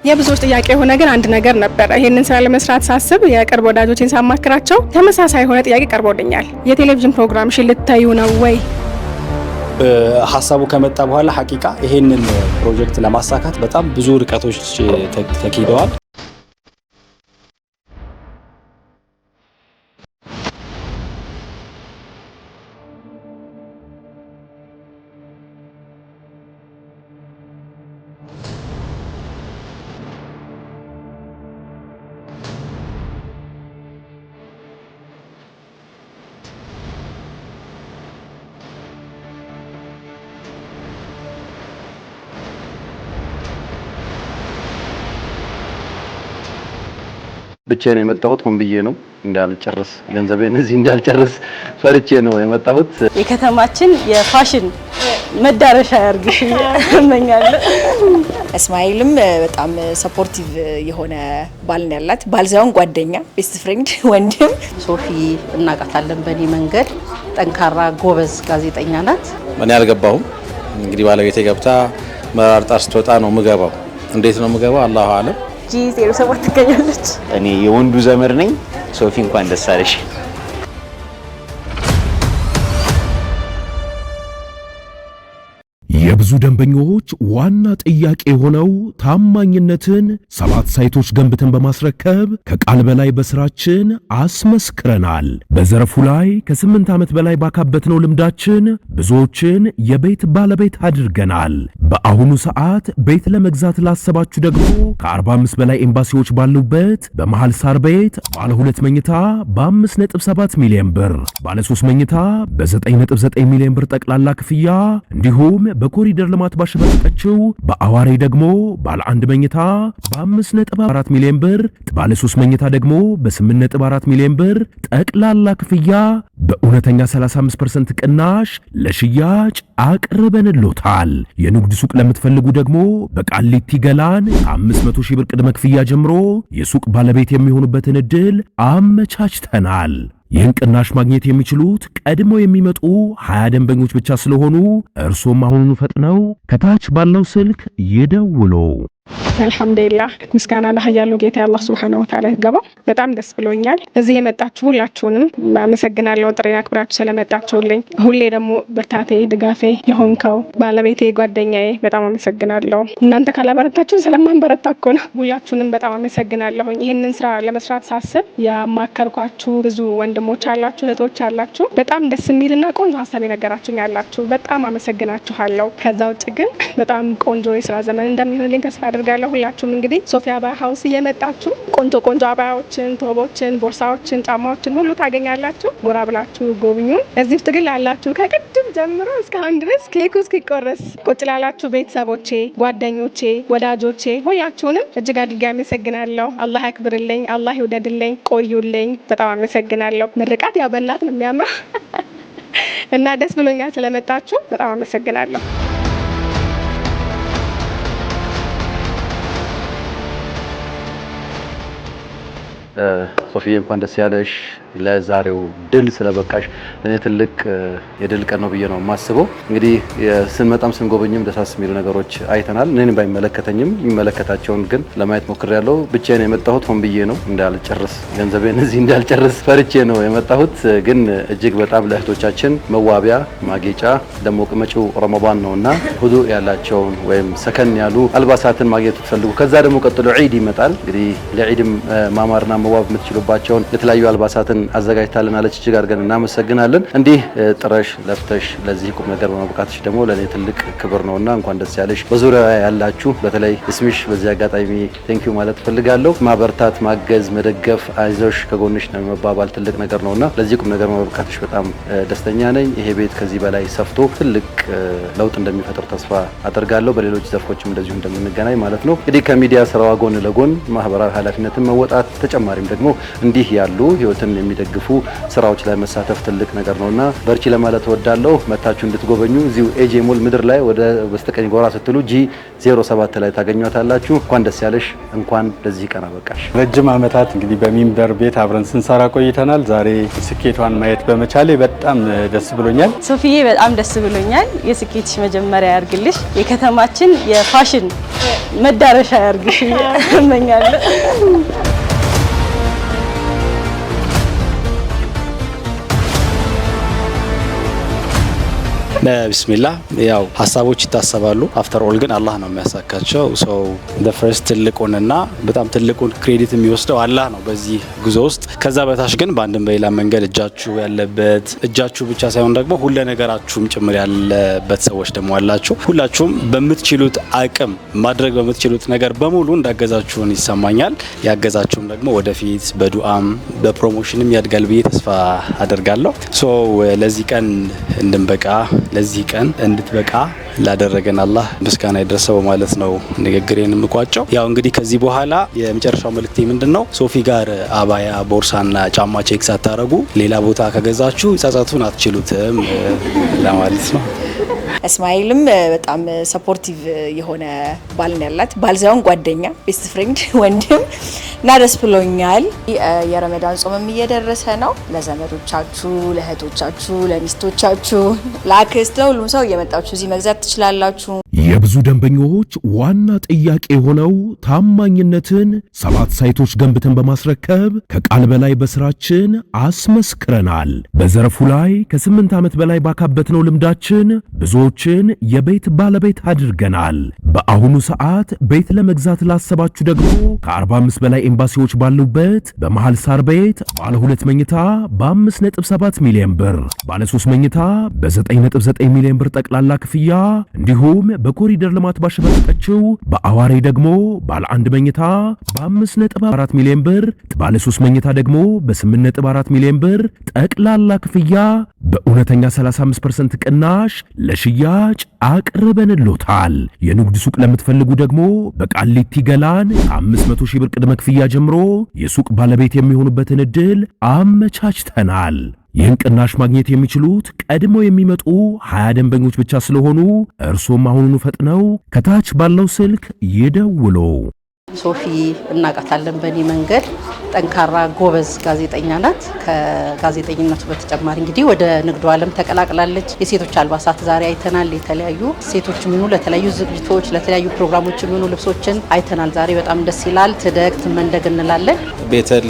የብዙዎች ጥያቄ የሆነ ግን አንድ ነገር ነበር። ይሄንን ስራ ለመስራት ሳስብ የቅርብ ወዳጆችን ሳማክራቸው ተመሳሳይ የሆነ ጥያቄ ቀርቦልኛል። የቴሌቪዥን ፕሮግራምሽን ልታዩ ነው ወይ? ሐሳቡ ከመጣ በኋላ ሐቂቃ ይሄንን ፕሮጀክት ለማሳካት በጣም ብዙ ርቀቶች ተኪደዋል። ብቻዬን የመጣሁት ሆን ብዬ ነው እንዳልጨርስ ገንዘቤን እዚህ እንዳልጨርስ ፈርቼ ነው የመጣሁት። የከተማችን የፋሽን መዳረሻ ያርግሽ እመኛለሁ። እስማኤልም በጣም ሰፖርቲቭ የሆነ ባል ነው ያላት። ባል ሳይሆን ጓደኛ፣ ቤስት ፍሬንድ፣ ወንድም። ሶፊ እናቃታለን በኔ መንገድ ጠንካራ ጎበዝ ጋዜጠኛ ናት። እኔ አልገባሁም። እንግዲህ ባለቤቴ ገብታ መራርጣ ስትወጣ ነው ምገባው። እንዴት ነው ምገባው? አላሁ አለም። G07 ትገኛለች። እኔ የወንዱ ዘመር ነኝ። ሶፊ እንኳን ደስ አለሽ። የብዙ ደንበኞች ዋና ጥያቄ የሆነው ታማኝነትን 7 ሳይቶች ገንብተን በማስረከብ ከቃል በላይ በስራችን አስመስክረናል። በዘርፉ ላይ ከ8 ዓመት በላይ ባካበትነው ልምዳችን ብዙዎችን የቤት ባለቤት አድርገናል። በአሁኑ ሰዓት ቤት ለመግዛት ላሰባችሁ ደግሞ ከ45 በላይ ኤምባሲዎች ባሉበት በመሃል ሳር ቤት ባለ 2 መኝታ በ5.7 ሚሊዮን ብር፣ ባለ 3 መኝታ በ9.9 ሚሊዮን ብር ጠቅላላ ክፍያ እንዲሁም በኮሪደር ልማት ባሸበረቀችው በአዋሬ ደግሞ ባለ 1 መኝታ በ5.4 ሚሊዮን ብር፣ ባለ 3 መኝታ ደግሞ በ8.4 ሚሊዮን ብር ጠቅላላ ክፍያ በእውነተኛ 35% ቅናሽ ለሽያጭ አቅርበንሎታል። የንግድ ሱቅ ለምትፈልጉ ደግሞ በቃሊቲ ገላን 500 ሺህ ብር ቅድመ ክፍያ ጀምሮ የሱቅ ባለቤት የሚሆኑበትን እድል አመቻችተናል። ይህን ቅናሽ ማግኘት የሚችሉት ቀድመው የሚመጡ 20 ደንበኞች ብቻ ስለሆኑ እርሶም አሁኑኑ ፈጥነው ከታች ባለው ስልክ ይደውሉ። አልহামዱሊላህ ምስጋና ለኃያሉ ጌታ አላህ Subhanahu Wa Ta'ala ይገባ። በጣም ደስ ብሎኛል። እዚህ የመጣችሁ ሁላችሁንም አመሰግናለሁ። ጥሪ አክብራችሁ ስለመጣችሁልኝ ሁሌ ደግሞ ብርታቴ ድጋፌ የሆንከው ባለቤቴ ጓደኛዬ በጣም አመሰግናለሁ። እናንተ ካላበረታችሁ ስለማንበረታ እኮ ነው። ሁላችሁንም በጣም አመሰግናለሁ። ይሄንን ስራ ለመስራት ሳስብ ያማከርኳችሁ ብዙ ወንድሞች አላችሁ፣ እህቶች አላችሁ። በጣም ደስ የሚልና ቆንጆ ሀሳብ የነገራችሁኝ አላችሁ። በጣም አመሰግናችኋለሁ። ከዛ ውጭ ግን በጣም ቆንጆ የስራ ዘመን እንደሚሆንልኝ ተስፋ አድርጋለሁ። ሁላችሁም እንግዲህ ሶፊያ አባያ ሃውስ እየመጣችሁ ቆንጆ አባያዎችን፣ ቶቦችን፣ ቦርሳዎችን፣ ጫማዎችን ሁሉ ታገኛላችሁ። ጎራ ብላችሁ ጎብኙን። እዚህ ውስጥ ግን ላላችሁ ከቅድም ጀምሮ እስካሁን ድረስ ኬኩ እስኪቆረስ ቁጭ ላላችሁ ቤተሰቦቼ፣ ጓደኞቼ፣ ወዳጆቼ ሁላችሁንም እጅግ አድርጌ አመሰግናለሁ። አላህ ያክብርልኝ፣ አላህ ይውደድልኝ፣ ቆዩልኝ። በጣም አመሰግናለሁ። ምርቃት ያው በእናት ነው የሚያምረው እና ደስ ብሎኛል ስለመጣችሁ በጣም አመሰግናለሁ። ሶፊዬ እንኳን ደስ ያለሽ። ለዛሬው ድል ስለበቃሽ እኔ ትልቅ የድል ቀን ነው ብዬ ነው የማስበው። እንግዲህ ስንመጣም ስንጎበኝም ደሳስ የሚሉ ነገሮች አይተናል። እኔን ባይመለከተኝም የሚመለከታቸውን ግን ለማየት ሞክሬያለሁ። ብቻዬን የመጣሁት ሆን ብዬ ነው እንዳልጨርስ ገንዘቤን እዚህ እንዳልጨርስ ፈርቼ ነው የመጣሁት። ግን እጅግ በጣም ለእህቶቻችን መዋቢያ ማጌጫ ደግሞ መጪው ረመዳን ነውና ሁዱ ያላቸውን ወይም ሰከን ያሉ አልባሳትን ማግኘት ትፈልጉ። ከዛ ደግሞ ቀጥሎ ዒድ ይመጣል። እንግዲህ ለዒድም ማማርና መዋብ የምትችሉባቸውን የተለያዩ አልባሳትን አዘጋጅታለናለች። እጅግ አድርገን እናመሰግናለን። እንዲህ ጥረሽ ለፍተሽ ለዚህ ቁም ነገር በመብቃትሽ ደግሞ ለኔ ትልቅ ክብር ነውና እንኳን ደስ ያለሽ። በዙሪያ ያላችሁ በተለይ እስምሽ በዚህ አጋጣሚ ቴንኪው ማለት ፈልጋለሁ። ማበርታት፣ ማገዝ፣ መደገፍ፣ አይዞሽ ከጎንሽ ነው መባባል ትልቅ ነገር ነውና ለዚህ ቁም ነገር በመብቃትሽ በጣም ደስተኛ ነኝ። ይሄ ቤት ከዚህ በላይ ሰፍቶ ትልቅ ለውጥ እንደሚፈጥር ተስፋ አደርጋለሁ። በሌሎች ዘርፎችም እንደዚሁ እንደምንገናኝ ማለት ነው። እንግዲህ ከሚዲያ ስራዋ ጎን ለጎን ማህበራዊ ኃላፊነትን መወጣት ተጨማሪም ደግሞ እንዲህ ያሉ ህይወትን በሚደግፉ ስራዎች ላይ መሳተፍ ትልቅ ነገር ነውና በርቺ ለማለት እወዳለሁ። መታችሁ እንድትጎበኙ እዚሁ ኤጄ ሞል ምድር ላይ ወደ በስተቀኝ ጎራ ስትሉ G07 ላይ ታገኙታላችሁ። እንኳን ደስ ያለሽ፣ እንኳን ለዚህ ቀን አበቃሽ። ረጅም ዓመታት እንግዲህ በሚንበር ቤት አብረን ስንሰራ ቆይተናል። ዛሬ ስኬቷን ማየት በመቻሌ በጣም ደስ ብሎኛል። ሶፊዬ በጣም ደስ ብሎኛል። የስኬትሽ መጀመሪያ ያርግልሽ፣ የከተማችን የፋሽን መዳረሻ ያርግሽ እመኛለሁ። ቢስሚላ ያው ሀሳቦች ይታሰባሉ። አፍተር ኦል ግን አላህ ነው የሚያሳካቸው። ሰው ፈርስት ትልቁንና በጣም ትልቁን ክሬዲት የሚወስደው አላህ ነው በዚህ ጉዞ ውስጥ። ከዛ በታች ግን በአንድም በሌላ መንገድ እጃችሁ ያለበት እጃችሁ ብቻ ሳይሆን ደግሞ ሁሉ ነገራችሁም ጭምር ያለበት ሰዎች ደግሞ አላችሁ። ሁላችሁም በምትችሉት አቅም ማድረግ በምትችሉት ነገር በሙሉ እንዳገዛችሁን ይሰማኛል። ያገዛችሁም ደግሞ ወደፊት በዱዓም በፕሮሞሽንም ያድጋል ብዬ ተስፋ አደርጋለሁ። ሶ ለዚህ ቀን እንድንበቃ ለዚህ ቀን እንድትበቃ ላደረገን አላህ ምስጋና ይድረሰው ማለት ነው ንግግሬን የምቋጨው። ያው እንግዲህ ከዚህ በኋላ የመጨረሻው መልእክቴ ምንድነው፣ ሶፊ ጋር አባያ ቦርሳና ጫማ ቼክ ሳታረጉ ሌላ ቦታ ከገዛችሁ ጸጸቱን አትችሉትም ለማለት ነው። እስማኤልም በጣም ሰፖርቲቭ የሆነ ባል ነው ያላት። ባል ሳይሆን ጓደኛ፣ ቤስት ፍሬንድ፣ ወንድም እና ደስ ብሎኛል። የረመዳን ጾምም እየደረሰ ነው። ለዘመዶቻችሁ፣ ለእህቶቻችሁ፣ ለሚስቶቻችሁ፣ ለአክስት፣ ለሁሉም ሰው እየመጣችሁ እዚህ መግዛት ትችላላችሁ። የብዙ ደንበኞች ዋና ጥያቄ የሆነው ታማኝነትን 7 ሳይቶች ገንብተን በማስረከብ ከቃል በላይ በስራችን አስመስክረናል። በዘርፉ ላይ ከ8 ዓመት በላይ ባካበትነው ልምዳችን ብዙዎችን የቤት ባለቤት አድርገናል። በአሁኑ ሰዓት ቤት ለመግዛት ላሰባችሁ ደግሞ ከ45 በላይ ኤምባሲዎች ባሉበት በመሃል ሳር ቤት ባለ 2 መኝታ በ5.7 ሚሊዮን ብር፣ ባለ 3 መኝታ በ9.9 ሚሊዮን ብር ጠቅላላ ክፍያ እንዲሁም በኮሪደር ልማት ባሸበረቀችው በአዋሬ ደግሞ ባለ 1 መኝታ በ5.4 ሚሊዮን ብር፣ ባለ 3 መኝታ ደግሞ በ8.4 ሚሊዮን ብር ጠቅላላ ክፍያ በእውነተኛ 35% ቅናሽ ለሽያጭ አቅርበንሎታል። የንግድ ሱቅ ለምትፈልጉ ደግሞ በቃሊቲ ገላን ከ500 ሺህ ብር ቅድመ ክፍያ ጀምሮ የሱቅ ባለቤት የሚሆኑበትን ዕድል አመቻችተናል። ይህን ቅናሽ ማግኘት የሚችሉት ቀድሞ የሚመጡ 20 ደንበኞች ብቻ ስለሆኑ እርሶም አሁኑኑ ፈጥነው ከታች ባለው ስልክ ይደውሉ። ሶፊ እናቃታለን በእኔ መንገድ ጠንካራ ጎበዝ ጋዜጠኛ ናት። ከጋዜጠኝነቱ በተጨማሪ እንግዲህ ወደ ንግዱ ዓለም ተቀላቅላለች። የሴቶች አልባሳት ዛሬ አይተናል። የተለያዩ ሴቶች ምን ለተለያዩ ዝግጅቶች ለተለያዩ ፕሮግራሞች ምን ልብሶችን አይተናል። ዛሬ በጣም ደስ ይላል። ትደግ ትመንደግ እንላለን። ቤተል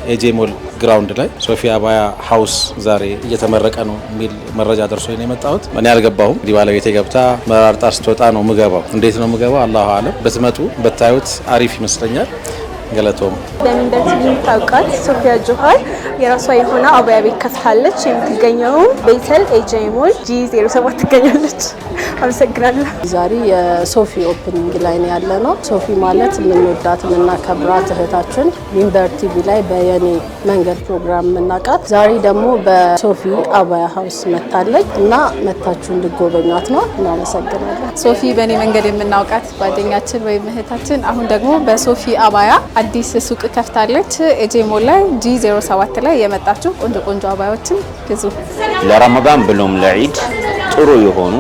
ኤጄ ሞል ግራውንድ ላይ ሶፊ አባያ ሃውስ ዛሬ እየተመረቀ ነው የሚል መረጃ ደርሶ ነው የመጣሁት። እኔ አልገባሁም። እንግዲህ ባለቤቴ ገብታ መራርጣ ስትወጣ ነው ምገባው። እንዴት ነው ምገባው? አላሁ አለም። ብትመጡ ብታዩት አሪፍ ይመስለኛል። ገለቶም በሚንበር ቲቪ ታውቃት ሶፊያ ጆሃር የራሷ የሆነ አባያ ቤት ከፍታለች። የምትገኘው ቤተል ኤጄ ሞል G07 ትገኛለች። አመሰግናለሁ። ዛሬ የሶፊ ኦፕኒንግ ላይ ነው ያለ ነው። ሶፊ ማለት የምንወዳት የምናከብራት እህታችን ሚንበር ቲቪ ላይ በየኔ መንገድ ፕሮግራም የምናውቃት ዛሬ ደግሞ በሶፊ አባያ ሀውስ መታለች እና መታችሁ እንድጎበኟት ነው። እናመሰግናለን። ሶፊ በእኔ መንገድ የምናውቃት ጓደኛችን ወይም እህታችን አሁን ደግሞ በሶፊ አባያ አዲስ ሱቅ ከፍታለች። ኤጄ ሞል ላይ G07 ላይ የመጣችሁ ቆንጆ ቆንጆ አባያዎችን ግዙ። ለረመዳን ብሎም ለዒድ ጥሩ የሆኑ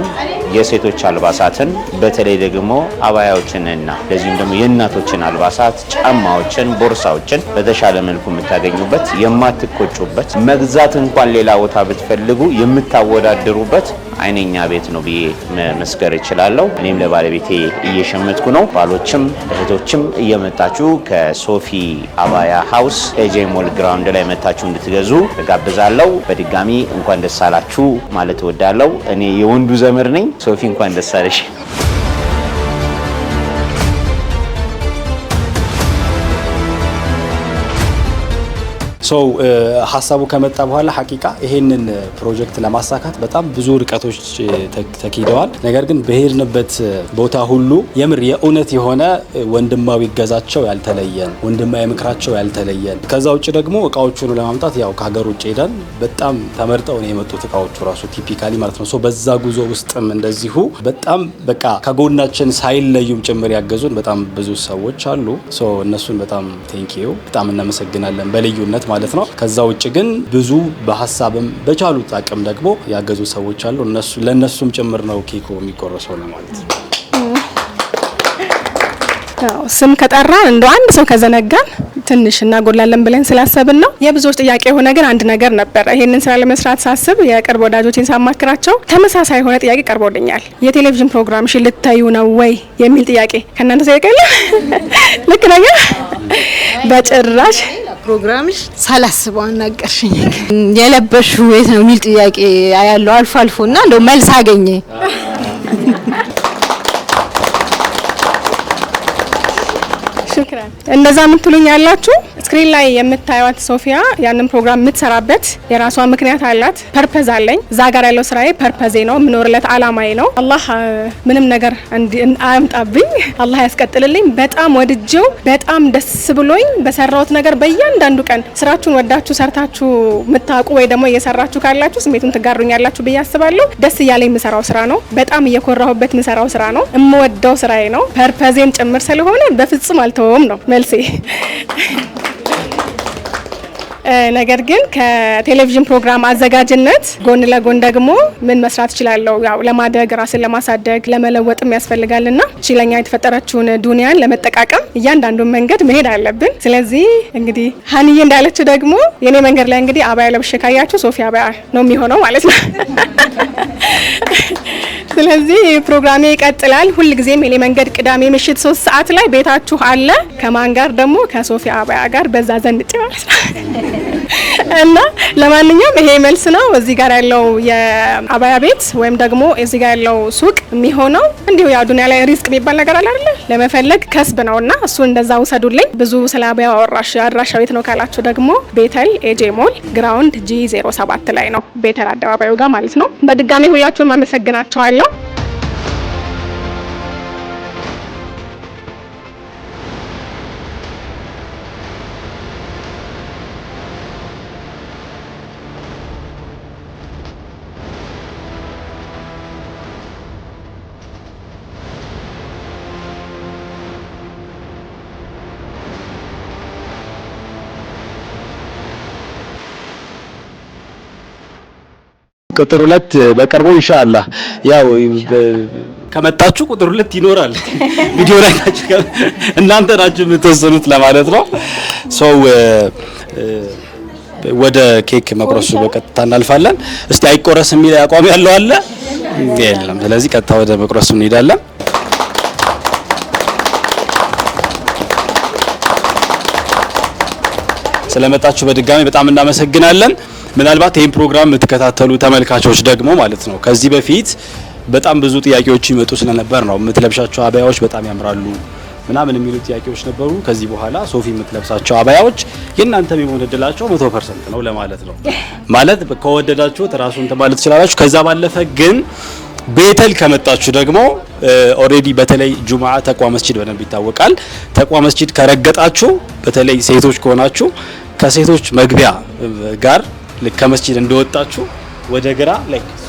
የሴቶች አልባሳትን በተለይ ደግሞ አባያዎችንና ለዚህም ደግሞ የእናቶችን አልባሳት፣ ጫማዎችን፣ ቦርሳዎችን በተሻለ መልኩ የምታገኙበት የማትቆጩበት መግዛት እንኳን ሌላ ቦታ ብትፈልጉ የምታወዳድሩበት አይነኛ ቤት ነው ብዬ መስከር እችላለሁ። እኔም ለባለቤቴ እየሸመትኩ ነው። ባሎችም እህቶችም እየመጣችሁ ከሶፊ አባያ ሃውስ ኤጄ ሞል ግራውንድ ላይ መታችሁ እንድትገዙ እጋብዛለሁ። በድጋሚ እንኳን ደስ አላችሁ ማለት እወዳለሁ። እኔ የወንዱ ዘመድ ነኝ። ሶፊ እንኳን ደስ አለሽ። ሀሳቡ ከመጣ በኋላ ሐቂቃ ይሄንን ፕሮጀክት ለማሳካት በጣም ብዙ ርቀቶች ተኪደዋል። ነገር ግን በሄድንበት ቦታ ሁሉ የምር የእውነት የሆነ ወንድማዊ ገዛቸው ያልተለየን፣ ወንድማዊ ምክራቸው ያልተለየን። ከዛ ውጭ ደግሞ እቃዎቹን ለማምጣት ያው ከሀገር ውጭ ሄደን በጣም ተመርጠው ነው የመጡት እቃዎቹ ራሱ ቲፒካሊ ማለት ነው። በዛ ጉዞ ውስጥም እንደዚሁ በጣም በቃ ከጎናችን ሳይለዩም ጭምር ያገዙን በጣም ብዙ ሰዎች አሉ። እነሱን በጣም ቴንኪዩ በጣም እናመሰግናለን በልዩነት ለማለት ነው። ከዛ ውጭ ግን ብዙ በሀሳብም በቻሉት አቅም ደግሞ ያገዙ ሰዎች አሉ። ለነሱም ጭምር ነው ኬኩ የሚቆረሰው ለማለት ነው። ስም ከጠራን እንደው አንድ ሰው ከዘነጋን ትንሽ እናጎላለን ብለን ስላሰብን ነው። የብዙዎች ጥያቄ የሆነ ግን አንድ ነገር ነበር። ይሄንን ስራ ለመስራት ሳስብ የቅርብ ወዳጆቼን ሳማክራቸው ተመሳሳይ የሆነ ጥያቄ ቀርቦልኛል። የቴሌቪዥን ፕሮግራምሽ ልታዩ ነው ወይ የሚል ጥያቄ ከእናንተ ሳይቀር ልክ ነገር በጭራሽ ፕሮግራምሽ ሳላስበው አናገርሽኝ። የለበሽው የት ነው የሚል ጥያቄ ያለው አልፎ አልፎና እንደው መልስ አገኘ። ሽክራን እንደዛ ምትሉኝ ያላችሁ ስክሪን ላይ የምታዩት ሶፊያ ያንን ፕሮግራም የምትሰራበት የራሷ ምክንያት አላት። ፐርፐዝ አለኝ። እዛ ጋር ያለው ስራዬ ፐርፐዜ ነው፣ የምኖርለት አላማዬ ነው። አላህ ምንም ነገር አያምጣብኝ፣ አላህ ያስቀጥልልኝ። በጣም ወድጄው በጣም ደስ ብሎኝ በሰራሁት ነገር በእያንዳንዱ ቀን ስራችሁን ወዳችሁ ሰርታችሁ የምታውቁ ወይ ደግሞ እየሰራችሁ ካላችሁ ስሜቱን ትጋሩኛላችሁ ብዬ አስባለሁ። ደስ እያለኝ የምሰራው ስራ ነው። በጣም እየኮራሁበት የምሰራው ስራ ነው። የምወደው ስራዬ ነው። ፐርፐዜም ጭምር ስለሆነ በፍጹም አልተወውም ነው መልሴ። ነገር ግን ከቴሌቪዥን ፕሮግራም አዘጋጅነት ጎን ለጎን ደግሞ ምን መስራት እችላለሁ? ያው ለማደግ ራስን ለማሳደግ ለመለወጥም ያስፈልጋልና ችለኛ የተፈጠረችውን ዱንያን ለመጠቃቀም እያንዳንዱን መንገድ መሄድ አለብን። ስለዚህ እንግዲህ ሀንዬ እንዳለችው ደግሞ የኔ መንገድ ላይ እንግዲህ አባያ ለብሼ ካያችሁ ሶፊያ አባያ ነው የሚሆነው ማለት ነው። ስለዚህ ፕሮግራሜ ይቀጥላል። ሁል ጊዜም የኔ መንገድ ቅዳሜ ምሽት 3 ሰዓት ላይ ቤታችሁ አለ። ከማን ጋር ደግሞ ከሶፊያ አባያ ጋር በዛ ዘንጭ ማለት ነው። እና ለማንኛውም ይሄ መልስ ነው። እዚህ ጋር ያለው የአባያ ቤት ወይም ደግሞ እዚህ ጋር ያለው ሱቅ የሚሆነው እንዲሁ ያው ዱንያ ላይ ሪስክ የሚባል ነገር አለ አይደል? ለመፈለግ ከስብ ነውና እሱ እንደዛ ውሰዱልኝ። ብዙ ስለ አባያ አወራሽ አድራሻው የት ነው ካላችሁ ደግሞ ቤተል ኤጄ ሞል ግራውንድ G07 ላይ ነው፣ ቤተል አደባባዩ ጋር ማለት ነው። በድጋሚ ሁላችሁንም አመሰግናችኋለሁ። ቁጥር 2 በቅርቡ ኢንሻአላህ ያው ከመጣችሁ ቁጥር 2 ይኖራል። ቪዲዮ ላይ ናችሁ እናንተ ናችሁ የምትወስኑት ለማለት ነው። ወደ ኬክ መቁረሱ በቀጥታ እናልፋለን። እስቲ አይቆረስ የሚል አቋም ያለው አለ የለም? ስለዚህ ቀጥታ ወደ መቁረሱ እንሄዳለን። ስለመጣችሁ በድጋሚ በጣም እናመሰግናለን። ምናልባት ይሄን ፕሮግራም የምትከታተሉ ተመልካቾች ደግሞ ማለት ነው ከዚህ በፊት በጣም ብዙ ጥያቄዎች ይመጡ ስለነበር ነው የምትለብሻቸው አባያዎች በጣም ያምራሉ ምናምን የሚሉ ጥያቄዎች ነበሩ። ከዚህ በኋላ ሶፊ የምትለብሳቸው አባያዎች የእናንተ ቢሆን እድላቸው 100% ነው ለማለት ነው። ማለት ከወደዳችሁት ራሱን ተማለት ትችላላችሁ። ከዛ ባለፈ ግን ቤተል ከመጣችሁ ደግሞ ኦሬዲ በተለይ ጁማዓ ተቋ መስጂድ በደንብ ይታወቃል። ተቋ መስጂድ ከረገጣችሁ በተለይ ሴቶች ከሆናችሁ ከሴቶች መግቢያ ጋር ከመስጂድ እንደወጣችሁ ወደ ግራ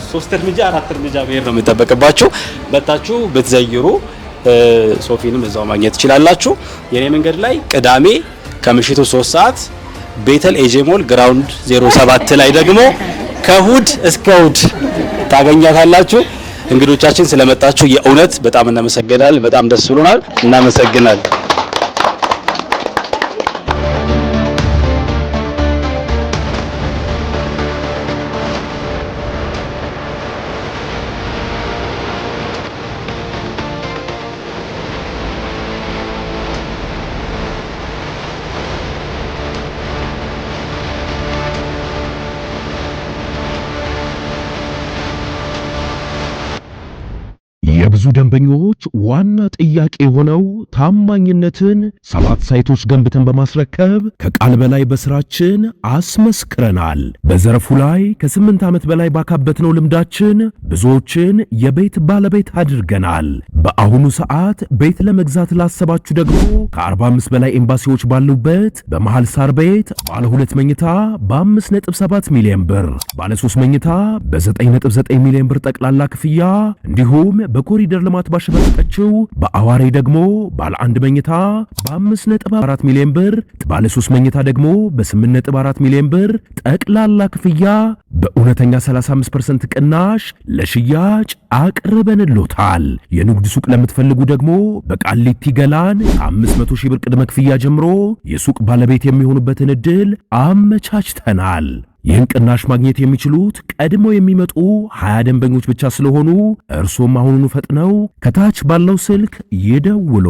3 እርምጃ 4 እርምጃ መሄድ ነው የምትጠበቅባችሁ። መጣችሁ ብትዘይሩ ሶፊንም እዛው ማግኘት ትችላላችሁ። የኔ መንገድ ላይ ቅዳሜ ከምሽቱ 3 ሰዓት ቤተል ኤጄ ሞል ግራውንድ 07 ላይ ደግሞ ከእሁድ እስከ እሁድ ታገኛታላችሁ። እንግዶቻችን ስለመጣችሁ የእውነት በጣም እናመሰግናለን። በጣም ደስ ብሎናል። እናመሰግናለን። የብዙ ደንበኞች ዋና ጥያቄ የሆነው ታማኝነትን 7 ሳይቶች ገንብተን በማስረከብ ከቃል በላይ በስራችን አስመስክረናል። በዘርፉ ላይ ከ8 ዓመት በላይ ባካበትነው ልምዳችን ብዙዎችን የቤት ባለቤት አድርገናል። በአሁኑ ሰዓት ቤት ለመግዛት ላሰባችሁ ደግሞ ከ45 በላይ ኤምባሲዎች ባሉበት በመሃል ሳር ቤት ባለ 2 መኝታ በ5.7 ሚሊዮን ብር፣ ባለ 3 መኝታ በ9.9 ሚሊዮን ብር ጠቅላላ ክፍያ እንዲሁም በኮሪደር በኮሪደር ልማት ባሸበረቀችው በአዋሬ ደግሞ ባለ 1 መኝታ በ5.4 ሚሊዮን ብር፣ ባለ 3 መኝታ ደግሞ በ8.4 ሚሊዮን ብር ጠቅላላ ክፍያ በእውነተኛ 35% ቅናሽ ለሽያጭ አቅርበንሎታል። የንግድ ሱቅ ለምትፈልጉ ደግሞ በቃሊቲ ገላን 500 ሺህ ብር ቅድመ ክፍያ ጀምሮ የሱቅ ባለቤት የሚሆኑበትን እድል አመቻችተናል። ይህን ቅናሽ ማግኘት የሚችሉት ቀድሞ የሚመጡ 20 ደንበኞች ብቻ ስለሆኑ እርሶም አሁኑኑ ፈጥነው ከታች ባለው ስልክ ይደውሉ።